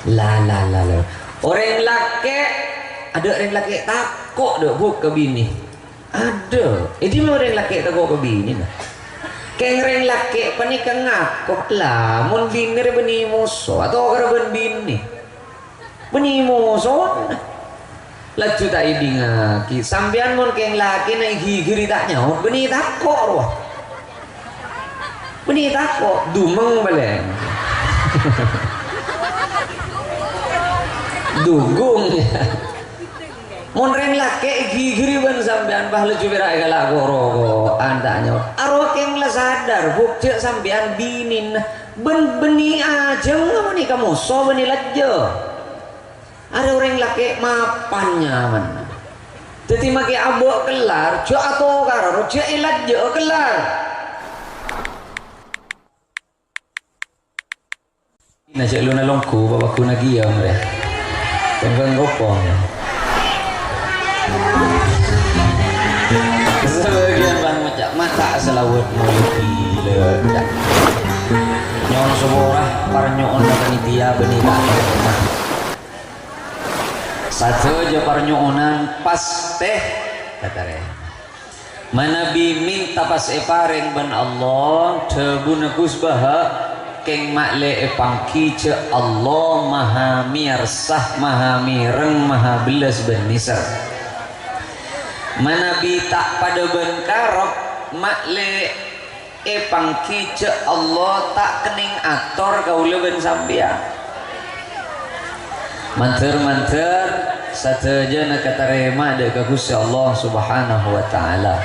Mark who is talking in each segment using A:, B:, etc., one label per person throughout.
A: lah. Orang laki ada orang laki takut dah buk ke bini. Ada. Ini orang laki takut ke bini nah. Keng orang laki panikah ngakuk lah. Mun bini beni musuh atau orang bini. Beni musuh. Laju tak idi ngaki. Sambian mun keng laki naik gigi tak nyaut. Beni takut roh. Beni takut. Dumeng balen. Dugung ya. Mun reng laki gigiri ban sampean bah leju berak galak goro andanya aro keng la sadar buk cek sampean binin ben beni aja mun kamu so beni lejo ada orang laki mapannya man jadi maki abok kelar jo atau karo cek lejo kelar nasi lu nalongku bapakku nagi ya mereka tenggang gopong sebagian bang macam mata selawat mau gila nyon seborah parnyoon na panitia benita satu aja parnyoonan pas teh kata re manabi minta pas epareng ban Allah tebuna kusbaha keng makle epangki ce Allah maha miarsah maha mireng maha belas benisar manabi tak pada benkarok makle epangki ce Allah tak kening ator kaula ben sampean manter sateja na katarema de ka Gusti Allah Subhanahu wa taala.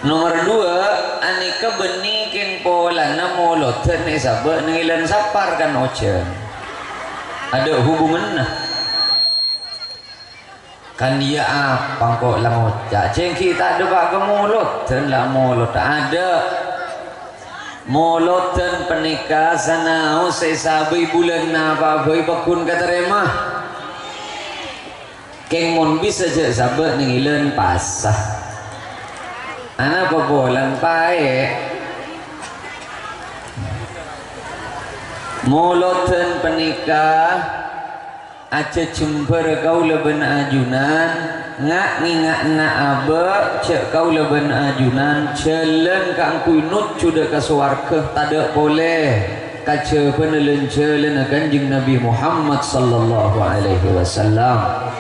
A: Nomor 2 anika benih keng pola na moloten ni sabe ngilan sapar kan ocean ada hubungan nah kan dia apa kok langocak ceng kita ada bak kemuloten lah molot ada moloten penikah sanau sesabai bulan na babai bakun katarema keng mon bisa je sabe ngilan pasah anak pebolan pae moloten penikah aja jember kau leben ajunan ngak ngingak na abe cek kau leben ajunan celen kang kuinut sudah ke swarga tada boleh kaca penelen celen kanjeng Nabi Muhammad sallallahu alaihi wasallam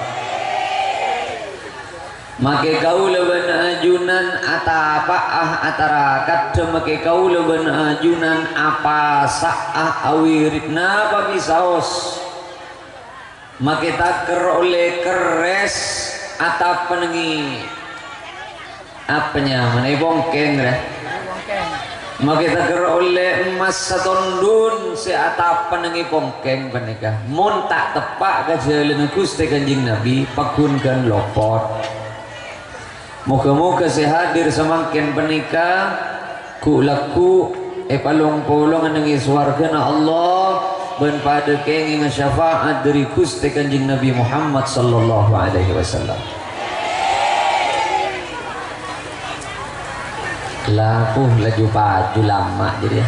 A: make kau leben ajunan atapaah atarakat make kau leben ajunan apa saah awiritna apa bisaos make taker oleh keres atap penengi apanya menai bongkeng dah make taker oleh emas satondun se atap penengi bongkeng penikah mun tak tepak ka jalan Gusti kanjeng Nabi pakunkan lopot. Moga-moga sehadir semakin penikah ku laku palong-polong nengi swarga na Allah ben pada kenging syafaat dari Gusti kanjeng Nabi Muhammad sallallahu alaihi wasallam. Lapuh laju baju lama jadi.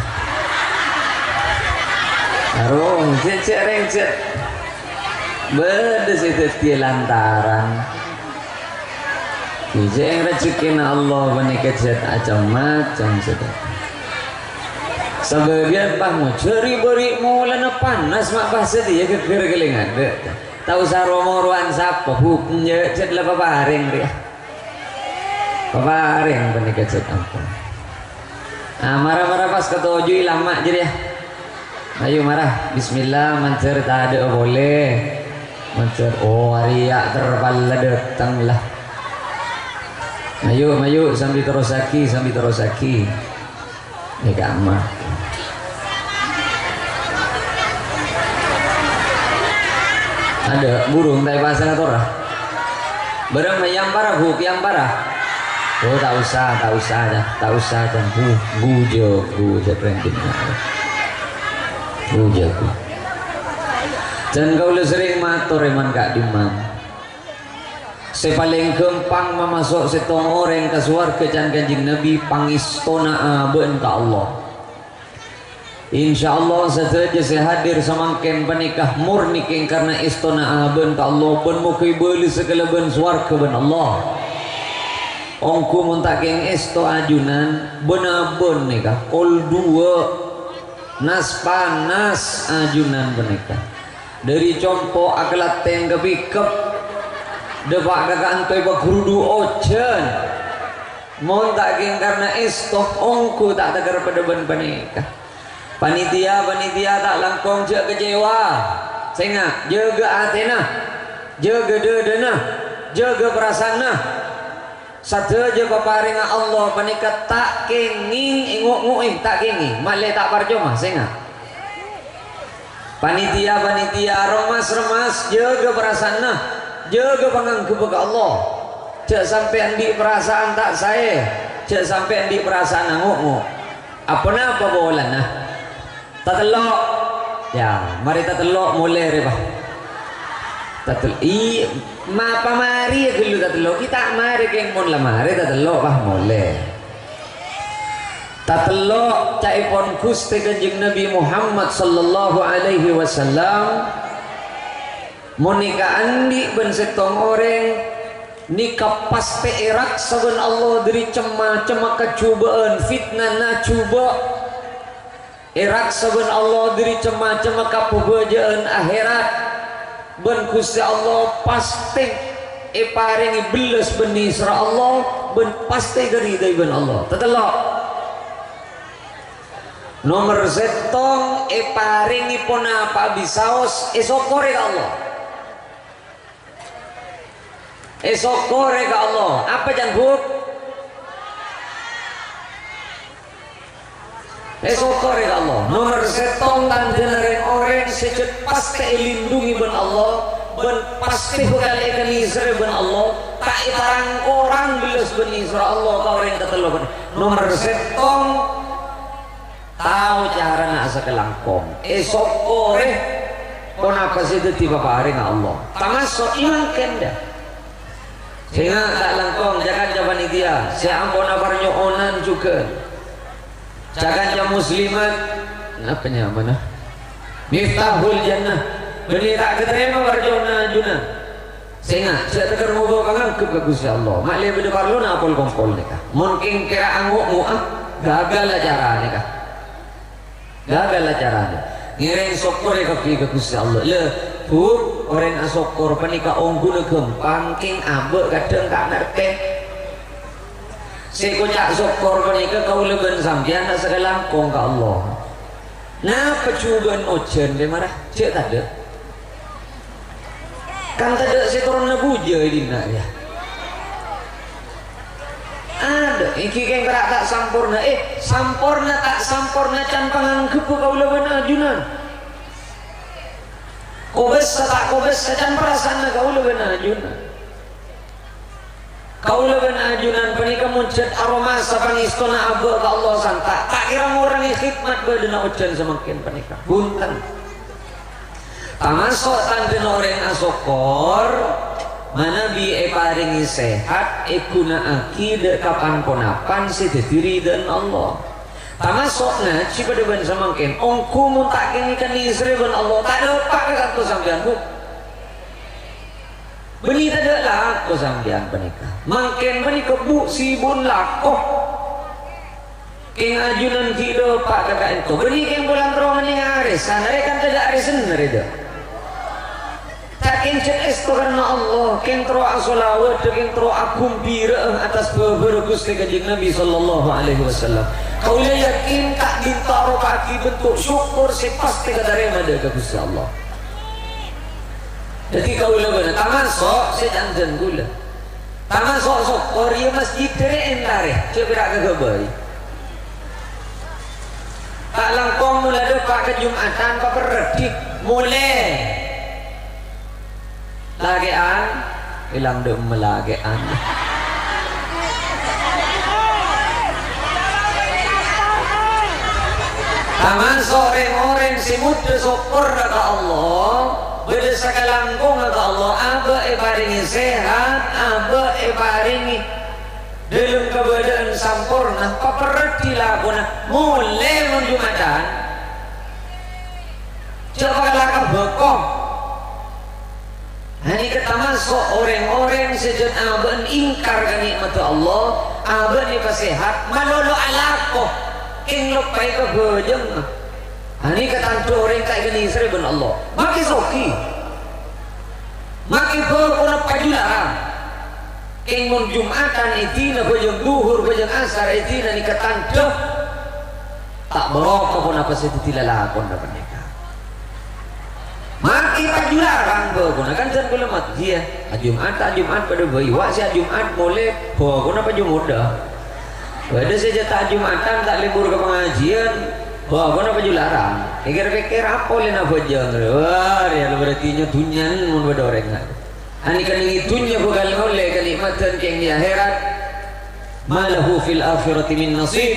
A: Arung cek bedes itu tiada lantaran. Yang rezeki Allah menikah zat macam-macam sudah. Sebagian pahmu ceri beri mulana panas mak bahasa dia keker kelingan deh. Tahu saromoruan sapa hukumnya zat lah paparing dia. Paparing menikah zat ampun. Marah-marah pas ketujuh lama jadi ya. Ayo marah. Bismillah mancer tak ada boleh. Mancer oh riak terpala datang lah. Ayo sambil terosaki ini kamar ada burung tai pasang atau orang barang yang parah buk yang parah oh tak usah dan bujo rentingnya bujo dan kau lu sering matur eman kak dimang sepaling gampang memasuk setong orang ke swarga can kanjeng Nabi pangistona aben ka Allah Insyaallah saja saya hadir samangken panikah murni keng karena istana aben ka Allah ben mukai beuli segala ben swarga ben Allah. Ongku muntak keng esto ajunan benaben nikah kol dua nas panas ajunan benikah dari compo aklat teng kepikep depak kakak antoi bakrudu ojen muntak keng karena esto ongku tak tegar pada ben panikah. Panitia tak langkong je kecewa sehingga jaga atena jaga dedena jaga perasaan satu je paparinga Allah panikat tak kenging inguk-nguk tak kenging malih tak parjoma sehingga panitia remas jaga perasaan jaga panggangku ke Allah cek sampai andi perasaan tak saya cek sampai andi perasaan nguk-nguk apa bolan tak telok ya mari tak telok mulai repah tak telok apa mari dulu tak telok kita mari keng mon lah mari tak telok bah mulai tak telok caipon Gusti Kanjeng Nabi Muhammad sallallahu alaihi wasallam monika andi ben setong orang nikah pasti erak saben Allah dari cema kecubaan fitnah na cuba erak saben Allah diri cema-cema kapubajaan akhirat ben Gusti Allah pasti paringi belas benih sira Allah ben pasti geridai ben Allah tetelok nomor setong paringi pun apa bisaos esokore ka Allah esokore ka Allah apa jangan esokore Allah nomor setong dan dengerin orang sejak pasti lindungi ben Allah ben pasti bekal ikan Israel ben Allah tak itarang orang belas ben Israel Allah kau orang ketelu ben nomor setong tahu cara nak sekelangkong esokore pun apa sih itu tiba paring Allah tamasuk iman kenda sehingga tak langkong jangan jawaban dia saya ampun abarnya onan juga jangan jam muslimat apanya mana miftahul jannah beli tak keterima warjona juna sehingga saya tegar ngobrol kangen ke Gusti Allah mak le bede parlona apol kompol nikah mungkin kira angguk muah gagal lah caranya kah gagal lah caranya ngiring sokor ke Gusti Allah le bu orang asokor panika onggu negempang king abe kadang tak ngerti si kocak sokor panika kau leben sampian nak sekelangkong ke Allah nah pecubaan ojen dia marah cik tak ada kan tak ada si turun nabuja ini nak ya ada iki keng kerak tak sampurna sampurna tak sampurna can panganggep kau leben ajunan kobes tak kobes can perasaan kau leben ajunan kau leben ajunan panika muncet aroma sapang istana abah ke Allah santa tak kira orang yang khidmat badana ujan semakin panika buntan tamasok tandena orang asokor mana bi paringi sehat guna akidah kapan ponapan si diri dan Allah tamasok na ci pada ban semakin ongku muntak ikan Israel ban Allah tak dapat ke kantor sampean bu beni tak ada laku sampean panika makin panika bu si bun laku keng ajunan tidak pak kakak itu beni keng bulan terongan yang aris sanare kan tidak aris benar itu tak keng cek esto karena Allah keng tero asolawat keng tero akumbira atas bergus ke Kanjeng Nabi sallallahu alaihi wasallam kau yakin tak ditaruh kaki bentuk syukur si pasti kadarema dari Gusti Allah. Jadi kau lebih tamasok sejantan gula tamasok sokor ya masjid tere entare coba ke bayi tak langkong mulai depan ke Jumatan pak berdik mulai lagean hilang deh melagean tamasok orang si muda sokor ke Allah beda sakalangkong ke Allah aba paringi sehat aba paringi dalam keadaan sampurna paperti lakuna mulai menjumatan coba kalakap bekong. Hani ketamasuk orang-orang sejak aben ingkar ke nikmat Allah, aben ni pasehat, malolo alako, king lupai ke bejeng. Hani ketantu orang tak geni serban Allah, maki soki, maki berkona pajularang, king mun Jumatan itina bejeng duhur bejeng asar itina ni ketantu, tak berapa pun apa setila lakon dapat nikah. Maki pajularang bergunakan jan kulamat dia Jumat pada bayi wak si Jumat boleh berguna pada muda ada saja tak Jumatan tak libur ke pengajian berguna pajularang pikir-pikir apa lena bajang wah ya berarti nya tunyan mun pada orang ani kan itunya bukan oleh kenikmatan yang di akhirat malahu fil akhirati min nasib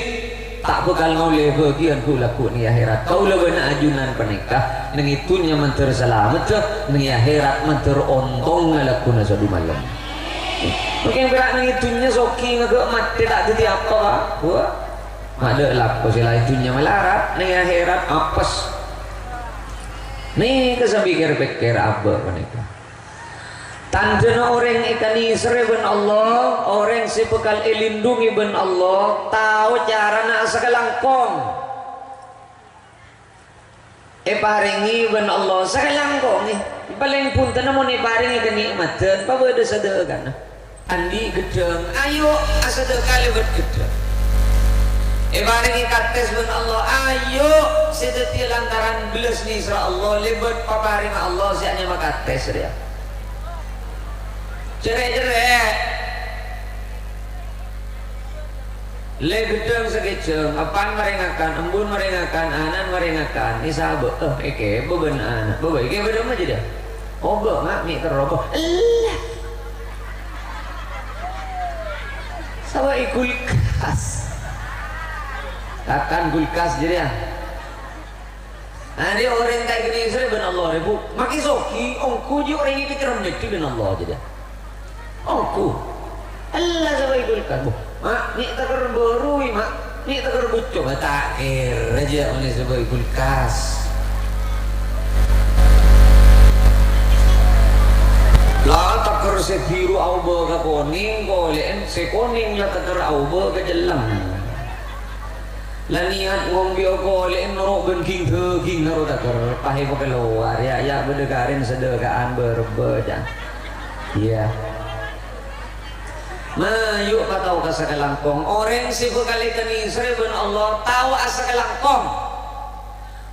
A: tak bakal ngoleh bagian ku laku ni akhirat kau lah benar ajunan pernikah nang itunya menter selamat nang akhirat menter ontong laku na sadu malam mungkin berak nang itunya soki ngagak mati tak jadi apa wah ada laku sila itunya melarat nang akhirat apes ni kesabikir-pikir apa pernikah tandana orang ikani sereben Allah, orang si bekal elindungi ben Allah, tahu cara nak sekelangkong. Paringi ben Allah sekelangkong ni. Paling pun tanam ni paringi kenikmatan, apa benda sedekan. Andi gedeng, ayo asade kali bergedeng. Paringi kates ben Allah, ayo sedetil lantaran belas ni isra Allah, lebet paparing Allah siaknya makates dia. Cerai-cerai le gedeng sekejeng apan merengakan embun merengakan anan merengakan isabe eke beban anak bebe eke bedem aja dia obo mak mi teroboh Allah sawa ikul kas akan kulkas jadi ya nah dia orang kayak gini sering ben Allah rebu maki soki ongku juga orang ini pikiran mesti ben Allah jadi ongku Allah sampai kulkas mak ni takar berui mak ni takar bucok takir aja oleh sampai kulkas lah takar sebiru auba ka koning kolen se koning lah takar auba ka jelang lah niat ngombe kolen norok ben king haro takar pahe pa keluar ya bedekarin sedekaan berbeda iya Mayuk patau ka sakalangkong orang si bekali kani sereben Allah tahu asakalangkong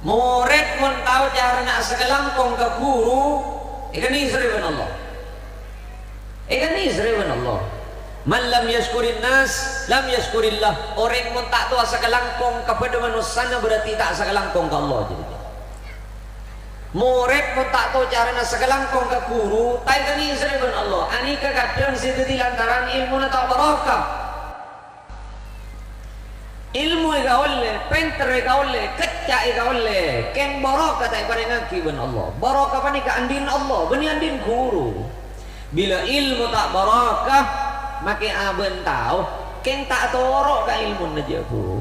A: murid mun tahu cara nak sakalangkong ka guru ikani sereben Allah man lam yashkurin nas lam yashkurillah orang mun tak tahu asakalangkong kepada manusia berarti tak asakalangkong ka Allah jadi murid pun tak tahu cara nak sekelangkong ke guru tai kani sereben Allah ani kadang situ di lantaran ilmu na tak barakah ilmu ika oleh pinter ika oleh kecak ika oleh ken barakah tai pada ngaki ben Allah barakah pani ka andin Allah beni andin guru bila ilmu tak barakah maki aben tahu ken tak torok ka ilmu na jago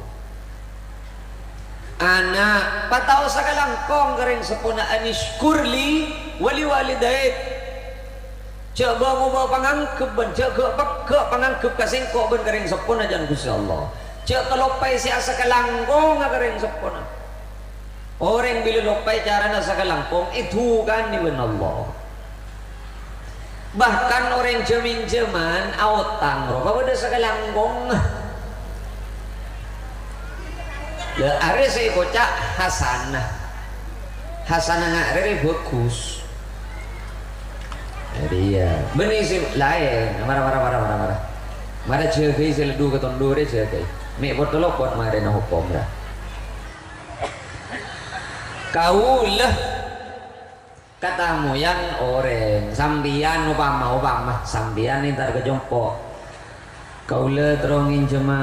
A: anak patau sakalangkong garing sepuna anishkurli wali walidaik coba ngoba pangangkep ben coba pangangkep kasengko ben garing sepuna jan Gusti Allah cek kelopai si sakalangkong garing sepuna orang bila lopai cara sakalangkong itu kan ni ben Allah bahkan orang jamin-jaman autang roba pada sakalangkong ya are saya kocak Hasanah ngare bagus jadi ya benih sih lain marah jagai saya ledu ke tondo re jagai mek botol pot mare na hukum dah kaulah kata moyang orang sambian upama sambian ini tar kejompo kaulah terongin cuma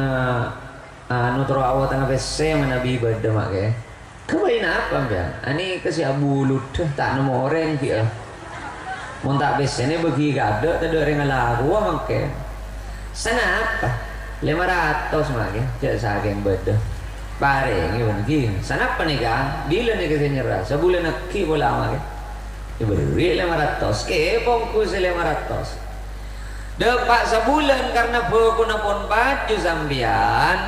A: anu tero awak tengah PC menabi ibadah mak ke kebain apa mbak ani kasih abu ludah tak nemu orang dia mun tak PC ini bagi gada tak ada orang lagu mak ke sana apa 500 mak ke cek sageng bedah bareng yun gini sana pa nih kan bila nih kasi nyerah sebulan nakki bola ama ke diberi 500 ke bongkus 500 dapat sebulan karena pokoknya pun baju sambian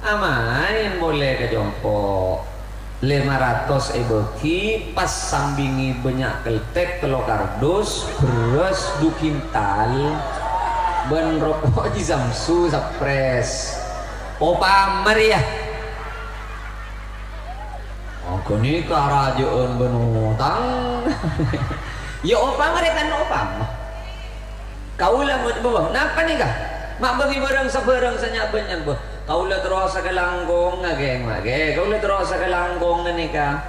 A: amain boleh ke jompo 500 ebeki pas sambingi banyak keltek telur kardus beras 2 kintal ban rokok di samsu sapres pamer ya aku nih kerajaan benutang ya pamer kan pamer kau lah mau bawa, napa nih kah? Mak bagi barang sebarang senyap banyak bah. Kau lah terus ke langgong ngageng ngage. Kau lah terus ke langgong nih kah?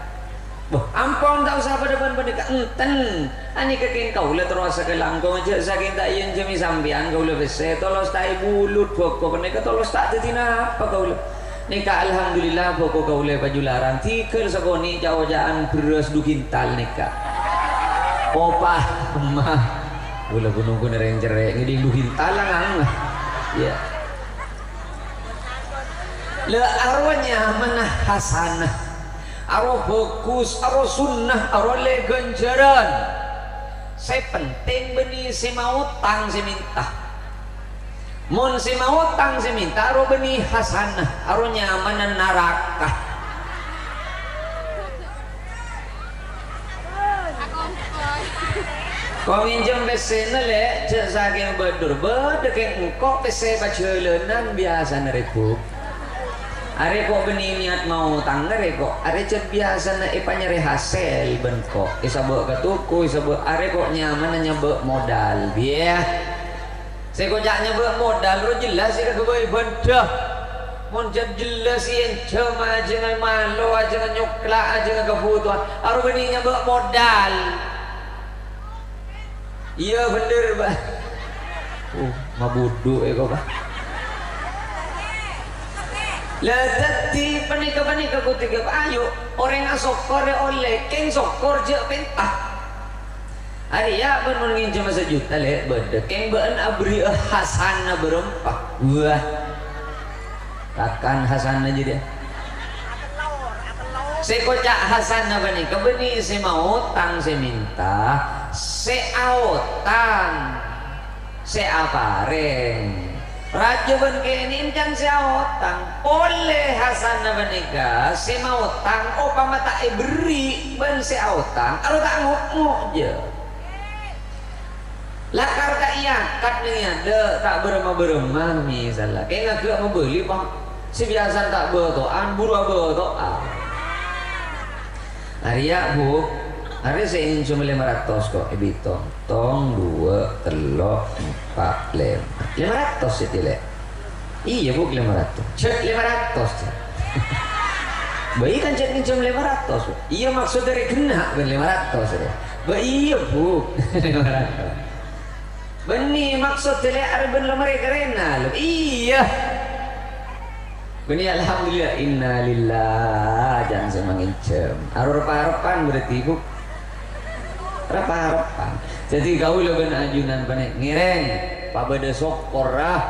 A: Bah, ampun tak usah pada depan nika enten. Ani kekin kau lah terus ke langgong aja saking tak yen jemi sambian kau lah bese tolos tai bulut pokok nika tolos tak tetina apa kau lah. Nika alhamdulillah pokok kau lah baju larang tikel sagoni jauh-jauhan beras 2 kintal nika. Opa mah gula gunung kuna yang cerai ngeding 2 kintal lang ya le arwahnya mana hasanah arwah fokus arwah sunnah arwah le ganjaran saya penting beni si mau tang si minta mun si mau tang si minta arwah beni hasanah arwahnya mana neraka kau minjem bese nale cek saking bedur bedek engkau bese baca lenan biasa nereku are kok beni niat mau tang nereko are cek biasa na ipanya hasil benko isa bawa ke tuku isa bawa are kok nyaman nyebek modal biar saya kok jak nyebek modal ro jelas ira kebae bedah mun jelas yen cema jangan malu jangan nyokla jangan kebutuhan aro beni nyebek modal. Iya bener bah. Mabudu kok bah. Lah dadi panika kutiga ayo orang asokor oleh keng sokor je pentah. Ari ya ben mun nginjem 1 juta le bede keng beun abri hasanna berempah. Wah. Takkan hasanna jadi. Saya kocak hasanna bani kebeni saya mau tang saya minta seaotan seapareng raja ben kenin kan seaotan oleh hasanna banika se mau tang opa mata beri ben seaotan aro tak ngok je lakar tak iyakat nih ada tak berema misalnya kayak ngagak mau beli pak si biasa tak betoan buru betoan Arya bu hari saya cuma 500 kok ebito tong 2 telok 4 500 itu le iya bu 500 cek 500 bayi kan cek cuma 500 iya maksud dari kena ben 500 ya bayi iya bu 500 beni maksud dari arben lo mereka rena lo iya beni alhamdulillah innalillah jangan semangincem arep-arepan berarti ibu arep-arepan jadi kau lo ben ajunan panek ngireng pabada sokorah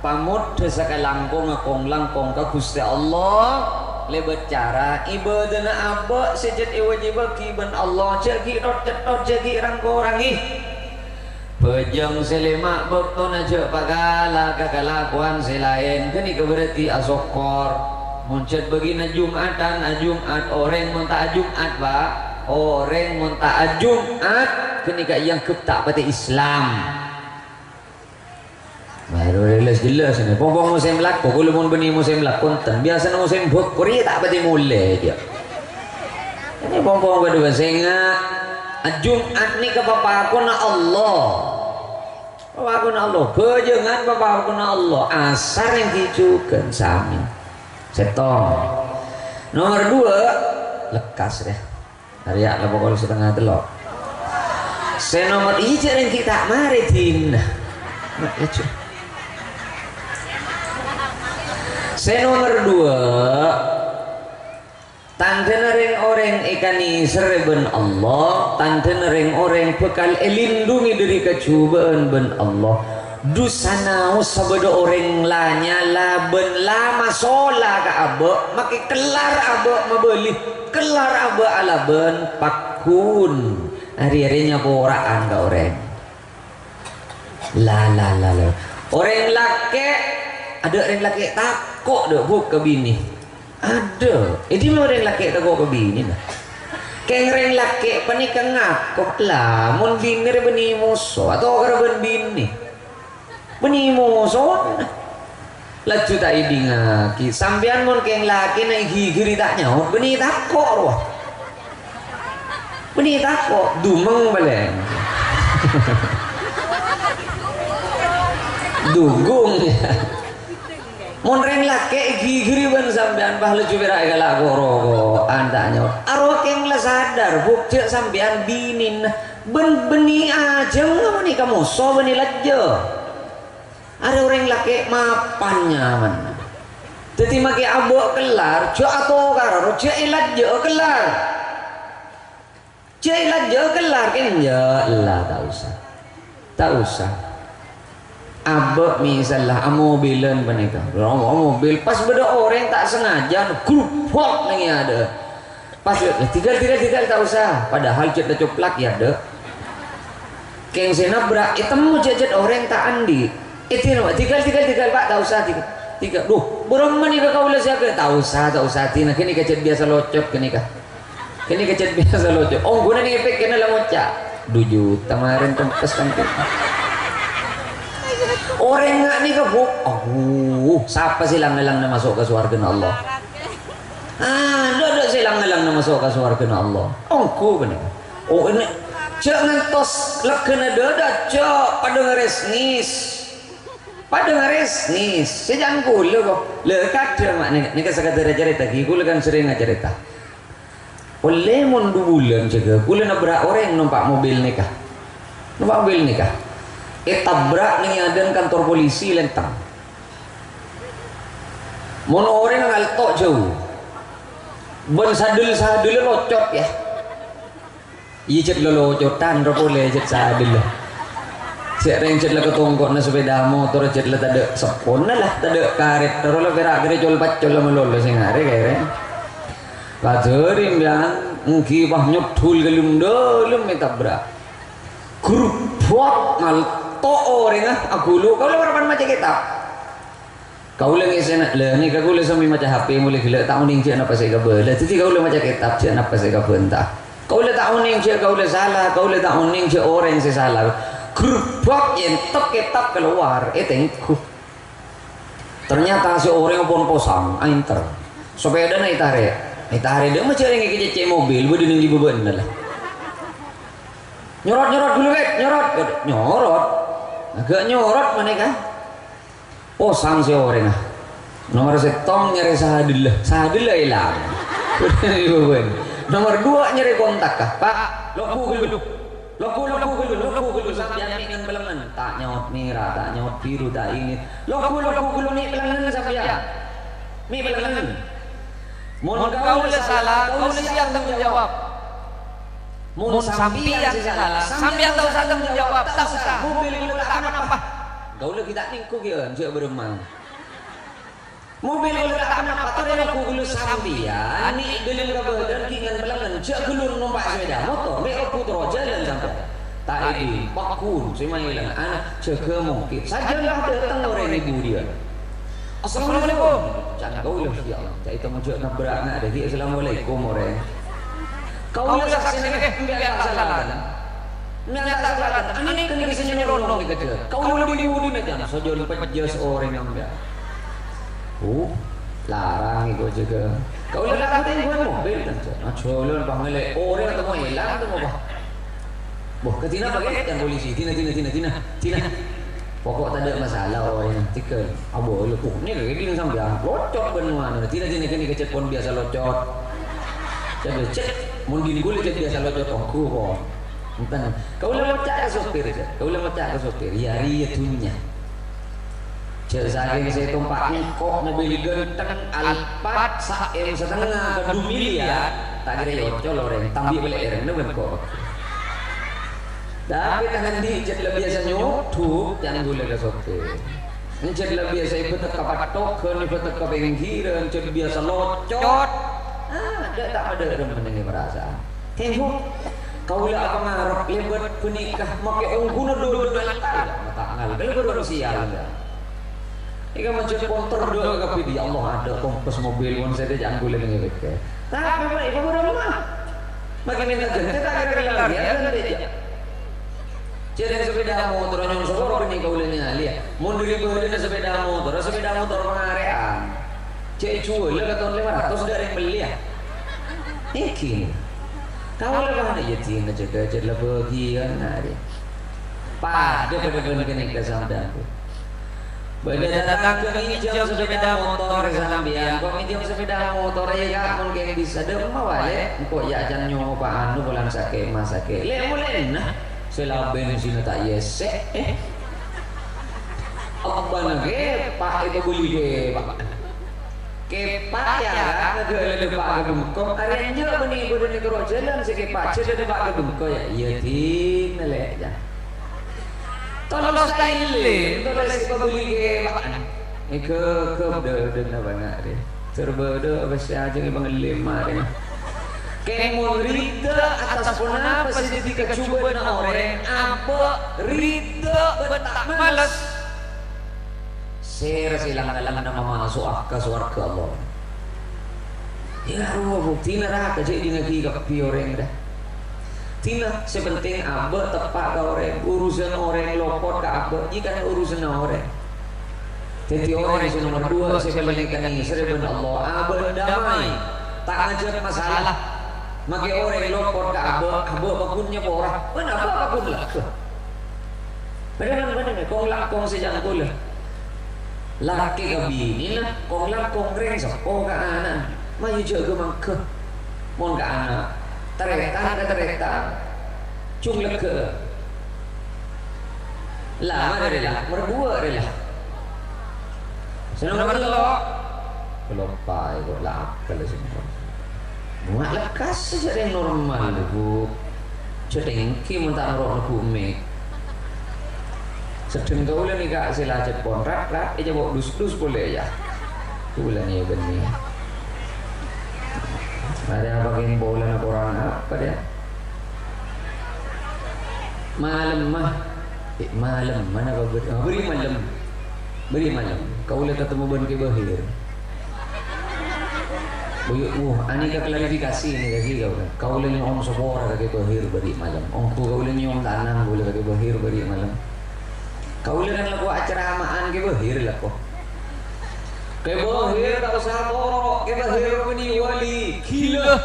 A: pamut desa kalangkong ngakong langkong ka Gusti Allah lebat cara ibadana abak sejat iwajibaki ben Allah jagi dot jagi rangko rangi pejang selema bekton aja pagala kakalakuan selain kini keberarti asokor muncet begina Jumatan Jumat orang munta Jumat pak orang munta Jumat kini kak yang tak pati Islam baru jelas ini pompong musim lak pokok mun beni musim lak konten biasa musim bokuri tak pati mulai dia ini pompong berdua sehingga Jumat ni ke bapak aku na Allah bapak aku na Allah bejangan bapak aku na Allah asar yang dicukan sami setong nomor 2 lekas deh hari ya lah pokoknya setengah telok saya nomor hijau yang kita maritin saya nomor 2 tante nering orang ikani serben Allah tante nering orang bekal lindungi dari kecubaan ben Allah dusana sabada orang lanya laben lama sola ka abe make kelar abe mabeli kelar abe alaben pakun hari-harinya boraan ka orang la orang laki ada orang laki takut deh buk ke bini ada ini mah orang laki takut ke bini nah keng orang laki panikang ngakok lah mun bini beni musuh atau orang bini beni musuh laju tak idingaki sampean mun keng laki na gigiri tak nyaut beni takut roh beni takut dumeng balen dugung ya mun ren laki gigiri ban sampean bah laju berak galak goro anda nyaut aro keng la sadar buk cek sampean binin ben beni aja ngomong kamu so beni lajo ada orang laki mapannya man jadi maki abok kelar cek atau karo cek ilat jo kelar cek ilat jo kelar kan ya lah tak usah abok misalnya mobilan benika mobil pas beda orang tak sengaja grup hop lagi ada pas tinggal tak usah padahal cek dah coplak ya ada keng senap berak itu jajet orang tak andi itu nama tinggal pak tak usah tiga duh burung mana kau ulah siapa tak usah tina kini kecet biasa locot kini kecet biasa locot guna nih efek kena lah moca 2 juta kemarin tempes kan orang nggak nih kebuk siapa silang ngelang masuk ke surga Allah dodok silang ngelang masuk ke surga Allah bener ini cek ngantos lekena doda cek pada ngaresnis sejang kula kok lekat mak ni sekadar cerita kula kan sering cerita oleh mun 2 bulan jaga kula nabrak orang numpak mobil nikah tabrak ning adan kantor polisi lentang mun orang ngaltok jauh ben sadul locot ya iya cet locotan ro boleh cet sadul cek reng cet lah ketongkok na sepeda motor cet lah tada sepon lah tada karet terus lah berak gere col pacol lah melolo sing are kere kajerim yang ngki bah nyutul gelum dolum tabrak grup bot ngal to orang aku lu kau lepas macam kita kau lagi sana le ni kau le sami macam HP mulai gila tak uning cik apa saya kabel lah jadi kau le macam kitab cik apa saya kabel entah kau le tak uning cik kau le salah kau le tak uning cik orang saya salah grup bot yang top kitab keluar tengku ternyata si orang pun posang ainter sepeda naik tarik dia macam orang yang kecek mobil gue dinenggi beban lah nyorot dulu nyorot agak nyorot mana kan posang si orang nomor setong nyari sahadil hilang nomor 2 nyari kontak kah pak loku gulu sampai yang belengan tak nyaut merah tak nyaut biru tak ini loku gulu nih belengan sampai mi belengan mun kau salah kau siap tanggung jawab mun sampian salah sampian tahu usah tanggung jawab tak usah mobil itu tak apa kau lagi tak ningku kian cik beremang mobil itu tak apa tu dia aku gulu sampian ni gelung kabadan kingan belangan cik gelung numpak sepeda motor me putro jalan sampai tak ini pakun semai hilang anak cek mungkin sajalah datang orang ibu dia assalamualaikum jangan kau lah ya Allah cak itu muncul nabrak nak ada assalamualaikum orang kau lihat saksi ni enggak salah ini kena kisahnya nyerondong kecil kau lebih budi macam sojol pejas orang yang enggak larang itu juga kau lihat aku gue mobil kan colon panggil orang atau mau hilang atau mau boh ketina pakai yang polisi tina pokok tak ada masalah orang tikel abo lu ni kayak sampai locot benuan tina kini kecet pon biasa locot jadi cek mungkin gue lihat biasa locot aku kok entah kau lewat cak ke sopir ya tunya cek saking saya tumpaknya kok mobil genteng Alphard saem setengah 2 miliar tak kira yocol orang tambi beli orang kok Tapi tangan dijat lah biasa nyoduk jangan gula ke sote. Njat lah biasa ibu teka patokan, ibu teka pinggiran, njat biasa locot. Tak ada remen ini perasaan. Tengok, kau lah apa ngarep lebat penikah, makai ungkuna dulu mata ngal, kalau sial dah. Ika macam konter doa tapi dia Allah ada kompas mobil wan saya jangan boleh ngewek. Tapi apa ibu berapa? Makin minta kita tak kira lagi ada dia. Jadi sepeda motor nyong sokor ni kau lenya lihat. Mundur ibu dia sepeda motor pengarean. Cek jual lah tahun 500 dari beli ya. Iki. Kau lah mana ya tiang jaga lah pergi kan hari. Pada kenik kesamdan. Benda datang ke minjam sepeda motor kesambian. Kau minjam sepeda motor ya kamu kayak bisa demam wale. Kau ya jangan nyoba anu bulan sakit mas sakit. Mulai nah. Selaben sini tak yes. Apa nage pak itu beli ke pak. Kepak ya kan, ada pak ke bengkok. Hari ini juga benih bodoh ni kerja jalan si kepak cedera pak ke bengkok ya. Iya tin leh ya. Tolong style, tolong si beli ke pak. Ke dah banyak deh. Serba dah apa sih aja ni bangelim mari. Kemo rida atas pun apa sih dikacuba na orang apa rida betak malas. Saya silang dalam nama masuk ke surga Allah. Ya Allah bukti neraka jadi di negeri ke orang dah. Tina sepenting abah tepak ke orang urusan orang lopot ke abah jika urusan orang. Jadi orang yang nomor 2 sepenting ini serban Allah abah damai tak ngajak masalah. Maka orang yang lopot ke abah bakunnya ke orang. Kenapa bakun lah? Benar kong lakong sejak kulah. Laki ke bini lah, kong lakong reng sok ke anak. Maju jaga mangke, mon ke anak. Teretan, cung lega. Lama dari lah, berdua dari lah. Senang berkelok, kelompai kok lah kalau semua. Buat lekas saja yang normal bu. Cedengki mentah roh bu mek. Sedang kau lah ni kak sila cepon rak, aja bawa dus boleh ya. Bulan ya benih. Ada bagian bola nak orang apa dia? Malam mana kau beri malam. Kau lihat ketemu ban ke bahir. Ani ka klarifikasi ni lagi kau. Kau lihat ni om sobora ke bahir beri malam. Om tu kau lihat ni om tanam boleh ke bahir beri malam. Kau lihat lagu acara amaan ke bahir lah kau. Ke bahir tak usah borok, ke bahir beni wali gila.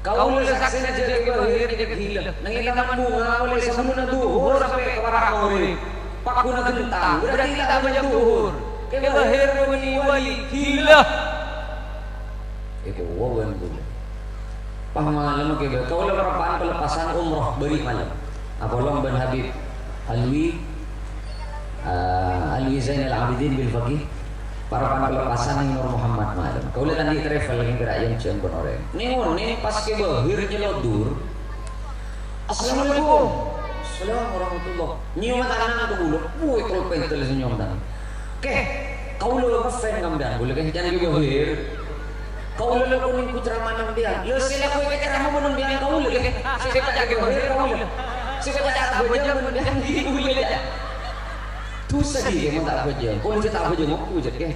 A: Kau boleh saksi aja ke bahir ke gila. Nangin taman bunga oleh sebelum duhur sampai ke barak mauri. Pakuna gentang berarti tak banyak duhur. Ke bahir beni wali gila. Itu wawan dulu. Pahamalan ke kau le perapaan pelepasan umroh beri malam. Apolong bin Habib Alwi Zainal Abidin bil Faqih para pelepasan Nur Muhammad malam. Kau lihat nanti travel yang gerak yang cian orang. Ni pas ke bahir nyelodur. Assalamualaikum. Assalamualaikum warahmatullah. Nyium tangan tu bulu. Buat kolpen telah senyum tangan. Kau le fan kamdan boleh kan jangan ke bahir. Kau le kuning kuceramah nang dia. Yo sila ko ke ceramah mun biang kau le. Sila ka ke bahir kau le. Sila ka beja mun biang di boleh aja. Tu sedih ke tak beja. Kau le tak beja ngoku je ke.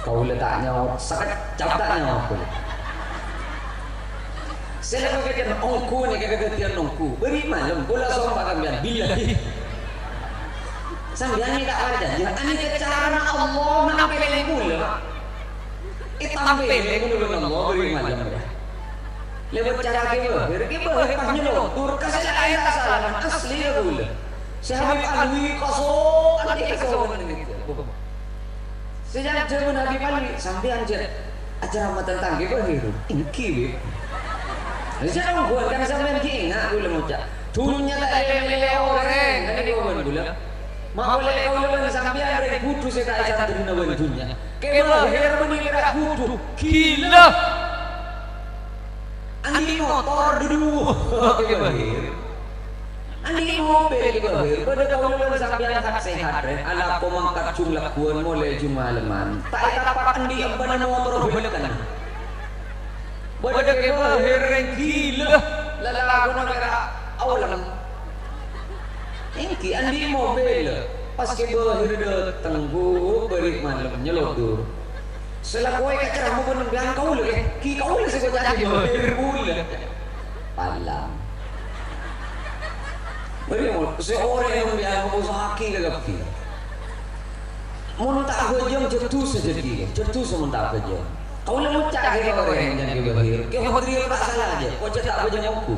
A: Kau le tak nyawa sakit cap tak nyawa ko. Sila ko ke ongku ni ke ketian ongku. Beri malam bola sompak kambian billahi. Sambian ni tak ada janji. Ani ke cara Allah nak peleng mula. Tampil dengan Allah beri malam dah. Lewat cara kita, pas nyelontur kasih lain kesalahan asli ya boleh. Sahabat Alwi kosong, adik kosong gitu. Sejak zaman Nabi Alwi sampai anjir acara matan tangki berhirup, ingki bib. Saya orang buat kan sampai ingat boleh mucak. Dulunya tak lele orang, kan dia buat boleh. Mau boleh kau lebih sampai ada butuh saya tak ajar dunia bentuknya. Kebahir menilai butuh gila. Angin andi motor dulu ke bahir andi mobil ke bahir pada kau lu sampean hak sehat ala ko mangkat jumlah kuan mulai jumaleman tak tapak andi abana motor belekan pada ke bahir gila lalago na kara awalan ingki andi mobil pas ke bahir datang bu beri malam nyelodur selaku ay kacara mo ba ng bilang kaulo ki kaulo sa ko dati bahir bula palang beri mo si ore yung bilang mo sa haki kagapi munta ko jeng jatuh sejati jatuh sementara aja kaulo mo cari ore yang jangan ke bahir ke hodri tak salah aja ko cetak aja nyamku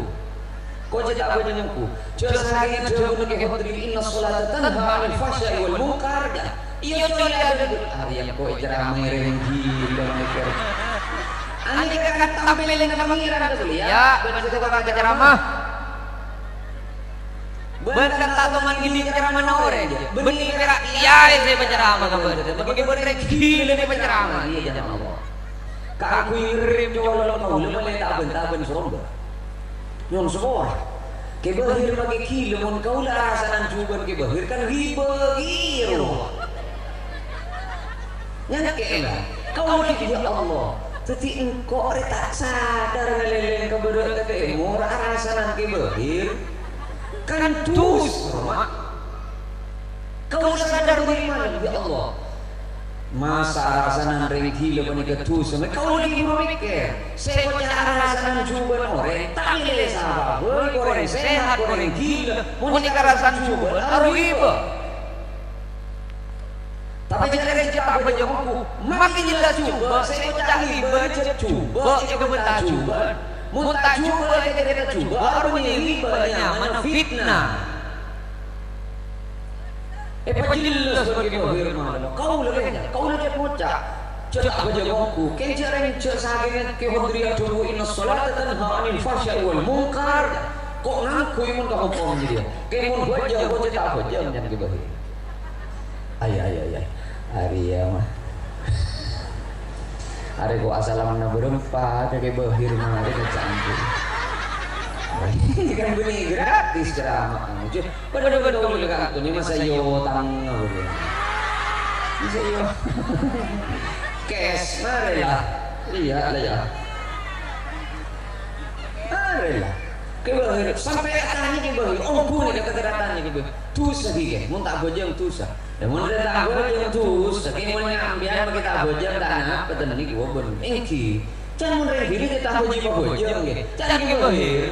A: ko cetak aja nyamku jasa lagi na jawab ke hodri inna salata tanha anil fahsya'i wal munkar iya coy ada hari yang ko ceramah reng gila mikir ani kan tampilin na pangiran dulu ya benar itu ka ceramah benar kata teman gini ceramah na ore benih kira iya saya penceramah ka benar bagi benar gila ni penceramah iya jangan Allah ka aku ngirim coba lo mau le taben seromba nyon sekolah ke bahir bagi kilo mon kau lah rasanan cuban ke bahir kan riba giro nyake lah kau lagi ya Allah teti engkau tak sadar ngeleleng keberadaan kata murah rasanan ke bahir kan dus kau sadar dari mana ya Allah masa rasanan ring gila panika dus kau lagi mikir saya cara rasanan cuban orang tak milih sahabat goreng sehat goreng gila monika rasanan cuban aru riba tapi jangan cepat berjengku makin jelas coba saya cari berjengku coba itu bentar coba muntah coba kita coba baru ini banyak fitnah jelas bagi bahir malam kau lebih bocah cetak berjengku kencereng cesagen ke hodriya dulu inna salata tanha anil fahsya'i wal munkar kok ngaku imun ka hukum dia kemun bojang cetak bojang jangan ke bahir ay hari ya mah hari ko asalaman na berempat kayak bahir mah ada kecampur kan bunyi gratis ceramah bener-bener dulu kan tuh ini masa yo tangga bisa yo cash mari lah iya lah ya mari lah ke bahir sampai katanya ke bahir oh punya kata-katanya ke bahir tus lagi ke mun tak bojang tusa mun tak bojang tus saking mun ambian kita bojang tanah peten niki wobon engki can mun rek diri kita bojang ge can ke bahir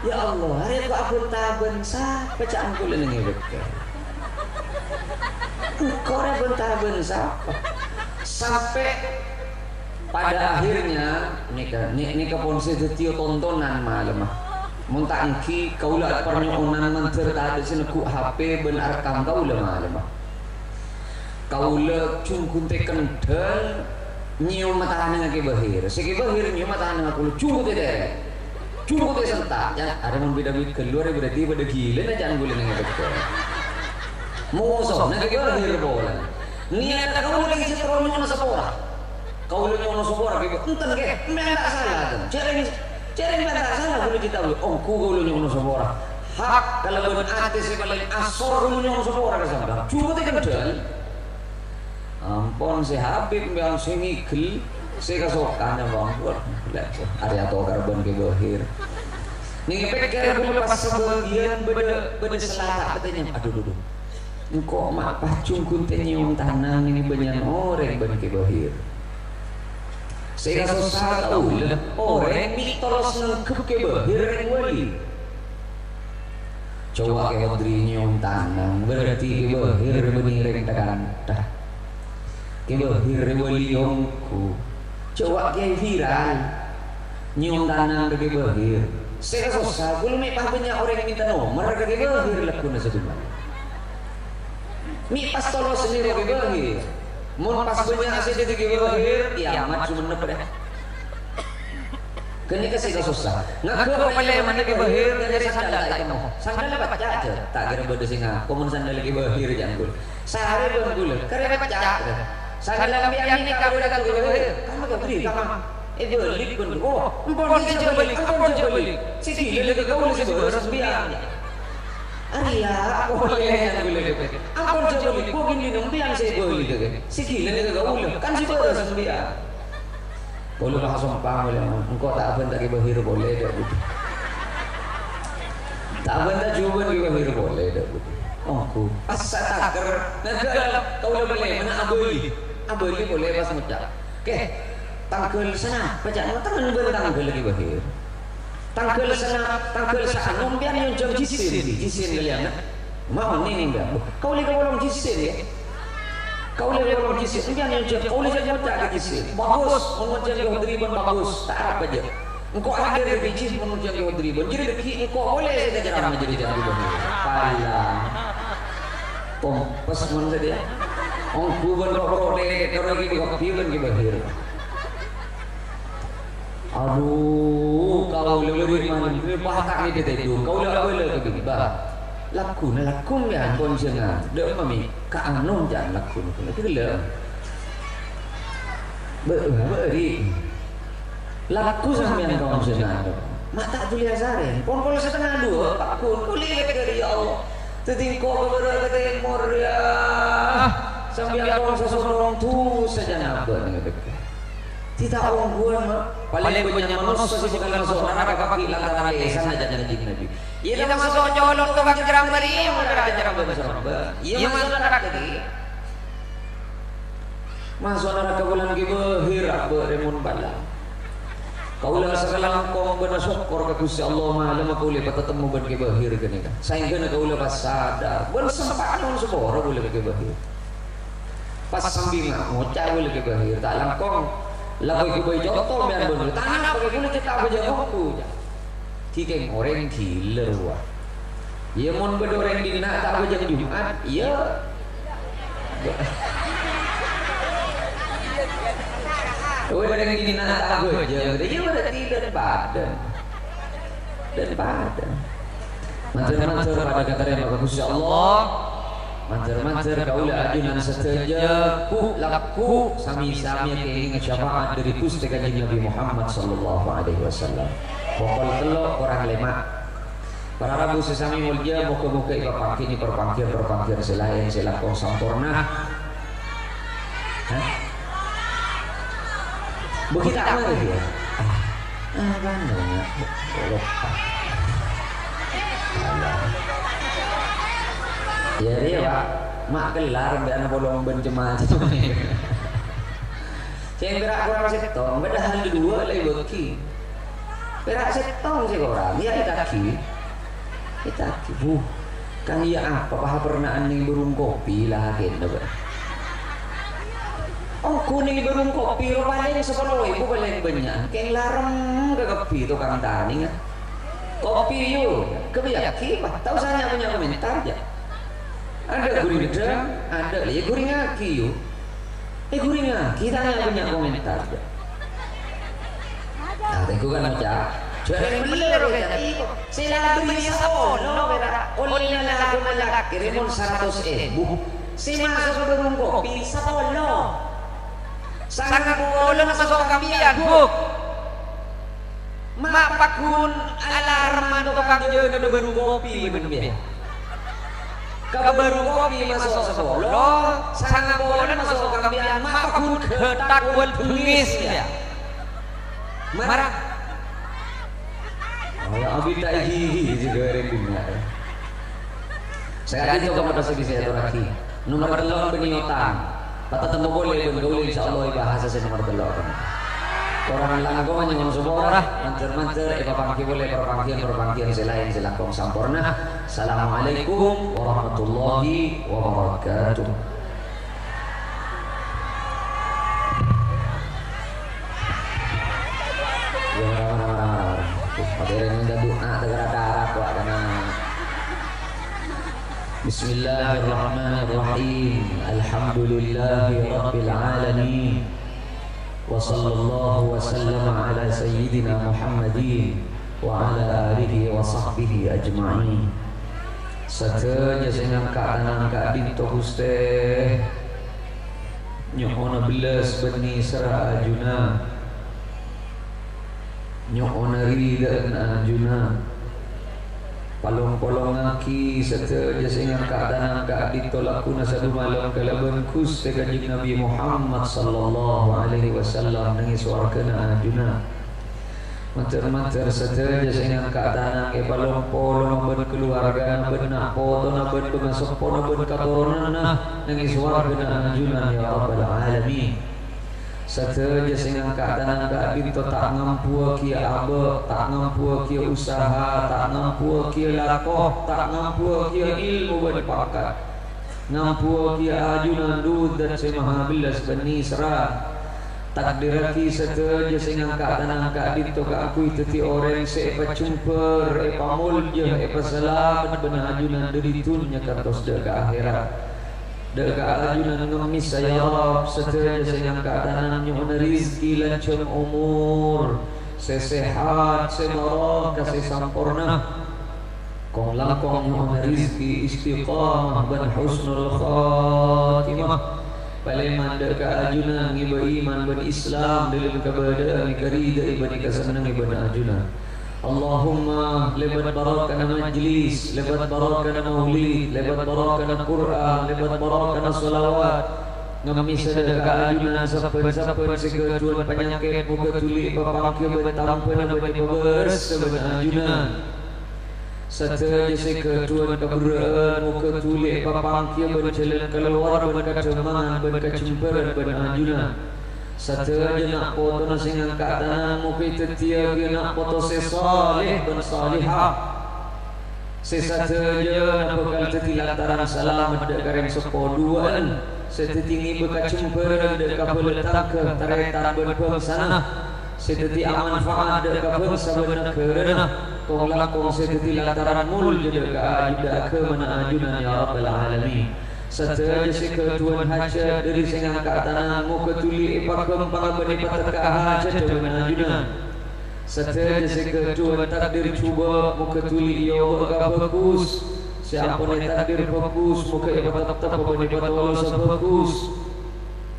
A: ya Allah hari kok aku taben sa pecah angkul ning beke kok rek taben sa sampai pada akhirnya nikah ponse detio tontonan malam muntah engki kaula pernyonan menter tadi seneku HP benar kam kaula malam kaula cungkun te kendel nyium matahan dengan ke bahir segi bahir nyium matahan dengan kaula cungkun te sentak ya ada mun beda-beda keluar berarti pada gila na jangan gula dengan betul musuh na ke bahir bola niat kaula lagi setron nyono sepora kaula nyono sepora ke enten ke enggak salah tuh cereng tak salah boleh kita boleh oh ku gulu nyono sepora hak kalau ben ati si paling asor gulu nyono sepora ka sampean coba te kendel ampun si Habib yang sing ngigel si kasokan bang buat area to karbon ke bahir ning pikir gulu pas sebagian beda selata katanya aduh engko mak pacungkun teh nyium tanang ini banyak orang ban ke bahir saya susah tahu lah orang mitos ngekep ke bahir yang wali coba ke hodri nyium tanang berarti ke bahir menireng takantah ke bahir wali yongku coba ke viral nyium tanang ke bahir saya susah belum mipah banyak orang yang minta nomor ke bahir lakuna seduman mipas tolo sendiri ke bahir mun pas banyak asyik di bahir kiamat cuma nepet kini kasih susah ngaku pala mana ke bahir dari sandal tak mau sandal baca aja tak kira bodoh singa komun sandal ke bahir jangan gul sehari pun gul karena baca sandal yang ini kalau dah ke bahir kamu ke beri kamu balik pun oh empon dia balik empon dia balik si gila lagi kau lagi beres biang Arya aku boleh yang boleh empon dia balik kau gini dong biang saya balik si gila lagi kau kan si beres biang boleh langsung paham boleh engkau tak apa tak kebahir boleh dah tak apa tak cuba kebahir boleh dah oh aku asal taker negara kau boleh mana abeli boleh pas muncak oke tangkel sana pajak tangan bertangkel lagi bahir tangkel sana tangkel sana biar yang jam jisin kalian mau ni enggak kau lihat orang jisin ya kau lihat orang jisin biar yang jam kau lihat macam ada jisin bagus menunjuk kau dribon bagus tak apa aja engkau ada di jis menunjuk kau dribon jadi deki engkau boleh saja jarang menjadi jadi bahir pala pompes mun saja ong buban rokok dek kalau lagi di kopi ban ke bahir aduh kau lebih mana bahak ni dia tu kau dah boleh ke bah lakun ya konsengan dek mami ka anom jangan lakun itu gila beri laku sampean konsengan mak tak tulis asare pon setengah dua pakun kulit dari Allah tetingko keberat ketemor ya sambil orang seseorang tu saja nak tidak orang buat paling banyak manusia sih bukan masuk neraka kaki lantaran lesan aja jadi nabi. Ia dah masuk nyolong tu kaki jerang beri, mereka jerang besar. Ia masuk neraka lagi. Masuk neraka bulan kibahir abah remun bala. Kaulah segala kau benar syukur ke Gusti Allah malam aku boleh bertemu ben kibahir gini kan. Sehingga kaulah pas sadar, bersempat non seboro boleh kibahir. Pas sambil mau cawe lagi bahir tak langkong lagu kibai joto biar bener tanah pakai kulit kita apa jauh aku tiga orang gila wah ya mon bedoreng di nak tak apa jam Jumat iya bedoreng di nak tak apa jam dia berarti dan badan mancer pada kata yang bagus Allah mancer kaulah ajunan seteja laku sami-sami keinginan syafaat dari Gusti Kanjeng Nabi Muhammad sallallahu alaihi wasallam. Pokol telok orang lemak. Para rabu sesami mulia muka-muka perpangkir selain selakon sampurna. Begitu apa dia? Bandanya. Ya dia pak, mak kelar sampai anak bolong bencemas. Saya gerak kurang setong, padahal dua lagi beki. Gerak setong sih orang, dia kaki. Kan iya apa paha pernaan nih burung kopi lah gitu kan. Oh kuning burung kopi, rupanya sepuluh ibu paling banyak. Kayak larem ke kopi tukang tani kan. Kopi yuk, kebiaki, tahu saya punya komentar aja. Ada guring gedang, ada ya guring aki yuk. Guring aki tanya punya komentar. Nah, tengku kan macam. Jangan bener kan? Sila beli seolo, beda. Olehnya lagu malak kirimun 100.000. Si masuk burung kopi seolo. Sangat boleh masuk kambian buk. Mak pakun alarman tukang jeun ada burung kopi bener. Kebaru kopi masuk sepolo, sangat boleh masuk kambian, makun ketak buat bengis ya. Marah. Oh, abi tak hihi juga orang dunia. Saya akan coba pada segi saya lagi. Nomor telur penyotan. Patah temu boleh bergaul insya Allah bahasa saya nomor telur. Orang langkong yang semua mancer-mancer pangki boleh perpangkian selain selakong sampurna. Assalamualaikum warahmatullahi wabarakatuh. Ya marah-marah. Hadirin yang doa tegara-tegara kok karena Bismillahirrahmanirrahim. Alhamdulillahirabbil alamin. Wa sallallahu wa sallama ala sayyidina Muhammadin wa ala alihi wa sahbihi ajma'in. Satenya sing angkat dinto Gusti nyohona belas beni serah ajuna nyok oneri dan anjuna palong-palong ngaki serta jasingan keadaan angka ditolakuna satu malam kalaban kus sekajik Nabi Muhammad sallallahu alaihi wasallam nangis warkana anjuna mater-mater serta jasingan keadaan angka palong-palong ben keluarga ben nak foto nak ben pengasok pono ben katurunan nangis warkana anjuna ya rabbal alamin. Sateja dengan keadaan binto tak ngampu kia abe, tak ngampu kia usaha, tak ngampu kia lakoh, tak ngampu kia ilmu berpakat, ngampu kia ajunan dud dan semaha bilas benisra. Takdiraki sateja dengan keadaan binto ke aku itu ti orang sepa cumper, epa mulja, epa selamat benajunan dari dunia katos daga akhirat. Dekat ajunan ngemis saya Rab setelah dengan keadaan nyuhun rizki lancung umur sesehat sebarakah sesampurna kong lakong nyuhun rizki istiqamah dan husnul khatimah paleman dekat ajunan iba iman ben Islam dalam keberadaan kerida iba dikasenang iba ajunan Allahumma lebat barakana majlis, lebat barakana maulid, lebat barakana Quran, lebat barakana salawat. Ngamis sedekah ajunan sapen-sapen seketuan penyakit muka tuli papangkir bertampen berbers sebenarnya ajunan. Sateja seketuan keberaan muka tuli papangkir berjalan keluar berkacemangan berkacumperan benajunan. Sateja nak foto nasingan keadaan muka tetia nak foto sesalih ben salihah sesateja nak bekal teti lantaran selamat dek kareng sepoduan setetingi bekacumperan dek kapeletak ke taretan ben pengsana seteti amanfaat dek kapengsa ben kerana kong lakong seteti lantaran mul dek ajuda ke mana ajunan ya rabbal alamin. Sateja seketuan hajat dari sengang keadaan muka tuli ipakam pangabani pataka hajat dengan ajunan. Sateja seketuan takdir cuba muka tuli ia berka bagus. Siapa ni takdir bagus muka ia tetap pangabani patolo sebagus.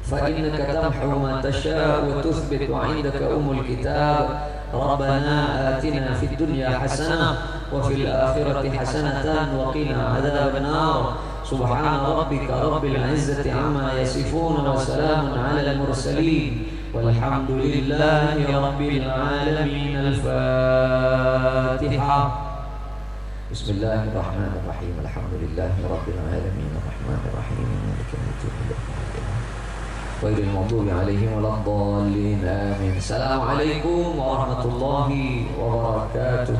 A: Fa innaka tamhu ma tasha wa tuthbitu 'indaka umul kitab. Rabbana atina fid dunya hasanah wa fil akhirati hasanatan wa qina adzaban nar. سبحان ربك رب العزة عما يصفون وسلام على المرسلين والحمد لله رب العالمين. الفاتحة. بسم الله الرحمن الرحيم. الحمد لله رب العالمين الرحمن الرحيم مالك يوم الدين غير المغضوب عليهم ولا الضالين آمين. السلام عليكم ورحمة الله وبركاته.